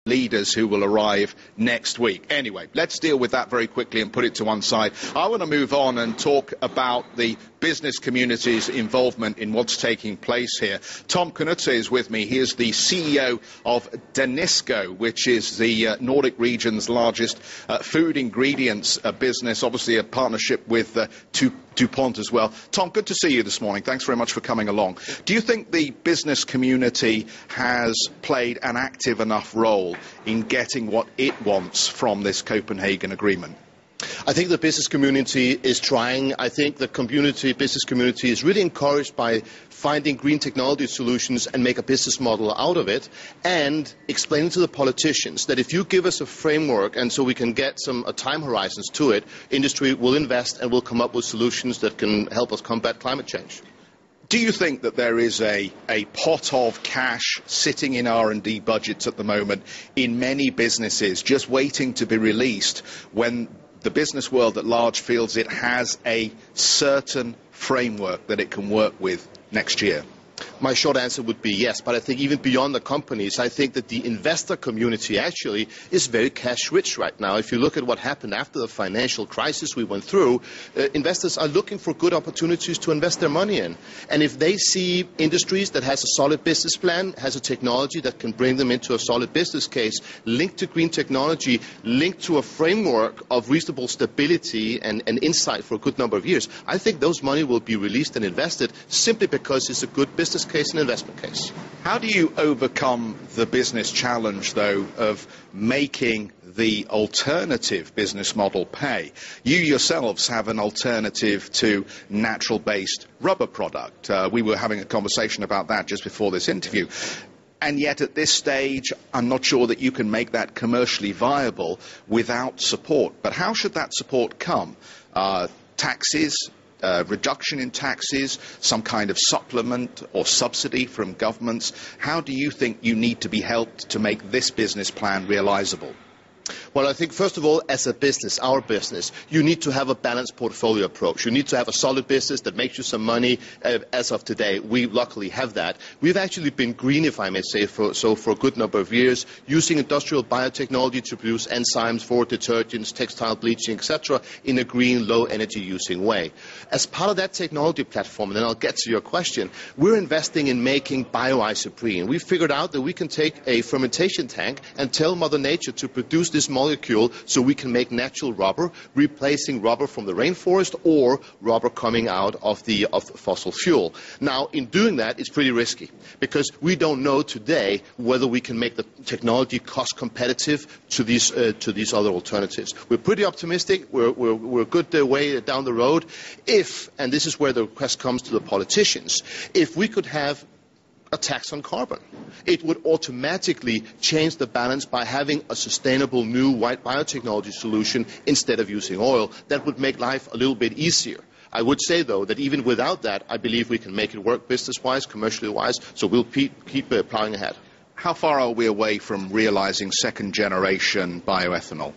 leaders who will arrive next week. Anyway, let's deal with that very quickly and put it to one side. I want to move on and talk about the business community's involvement in what's taking place here. Tom Knutzen is with me. He is the CEO of Danisco, which is the Nordic region's largest food ingredients business, obviously a partnership with DuPont as well. Tom, good to see you this morning. Thanks very much for coming along. Do you think the business community has played an active enough role in getting what it wants from this Copenhagen agreement? I think the business community is trying. I think the business community is really encouraged by finding green technology solutions and make a business model out of it, and explaining to the politicians that if you give us a framework and so we can get some time horizons to it, industry will invest and will come up with solutions that can help us combat climate change. Do you think that there is a pot of cash sitting in R&D budgets at the moment in many businesses just waiting to be released when the business world at large feels it has a certain framework that it can work with next year? My short answer would be yes, but I think even beyond the companies, I think that the investor community actually is very cash rich right now. If you look at what happened after the financial crisis we went through, investors are looking for good opportunities to invest their money in. And if they see industries that has a solid business plan, has a technology that can bring them into a solid business case, linked to green technology, linked to a framework of reasonable stability and insight for a good number of years, I think those money will be released and invested simply because it's a good business case and investment case. How do you overcome the business challenge, though, of making the alternative business model pay? You yourselves have an alternative to natural-based rubber product. We were having a conversation about that just before this interview. And yet at this stage, I'm not sure that you can make that commercially viable without support. But how should that support come? Taxes? Reduction in taxes, some kind of supplement or subsidy from governments? How do you think you need to be helped to make this business plan realizable? Well, I think, first of all, as a business, our business, you need to have a balanced portfolio approach. You need to have a solid business that makes you some money. As of today, we luckily have that. We've actually been green, if I may say, for a good number of years, using industrial biotechnology to produce enzymes for detergents, textile bleaching, etc., in a green, low-energy using way. As part of that technology platform, and then I'll get to your question, we're investing in making bioisoprene. We figured out that we can take a fermentation tank and tell Mother Nature to produce this molecule so we can make natural rubber, replacing rubber from the rainforest or rubber coming out of fossil fuel. Now, in doing that, it's pretty risky because we don't know today whether we can make the technology cost competitive to these other alternatives. We're pretty optimistic. We're a good way down the road. If, and this is where the request comes to the politicians, if we could have a tax on carbon, it would automatically change the balance by having a sustainable new white biotechnology solution instead of using oil. That would make life a little bit easier. I would say, though, that even without that, I believe we can make it work business-wise, commercially-wise, so we'll keep plowing ahead. How far are we away from realizing second-generation bioethanol?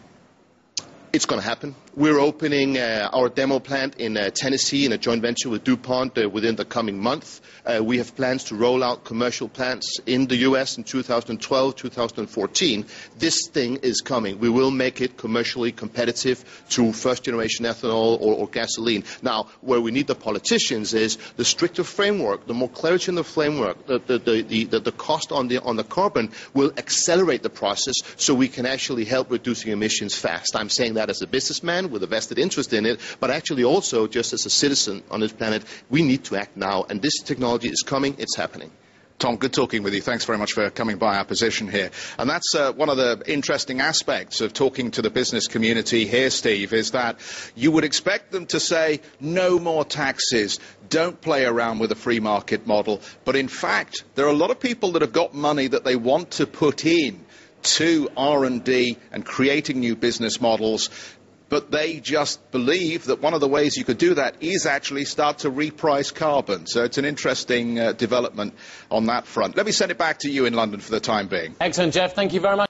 It's going to happen. We're opening our demo plant in Tennessee in a joint venture with DuPont within the coming month. We have plans to roll out commercial plants in the U.S. in 2012, 2014. This thing is coming. We will make it commercially competitive to first-generation ethanol or gasoline. Now, where we need the politicians is the stricter framework, the more clarity in the framework, the cost on the carbon will accelerate the process so we can actually help reducing emissions fast. I'm saying that as a businessman with a vested interest in it, but actually also just as a citizen on this planet, we need to act now, and this technology is coming, it's happening. Tom, good talking with you. Thanks very much for coming by our position here. And that's one of the interesting aspects of talking to the business community here, Steve, is that you would expect them to say no more taxes, don't play around with a free market model. But in fact, there are a lot of people that have got money that they want to put in to R&D and creating new business models, but they just believe that one of the ways you could do that is actually start to reprice carbon. So it's an interesting development on that front. Let me send it back to you in London for the time being. Excellent, Jeff. Thank you very much.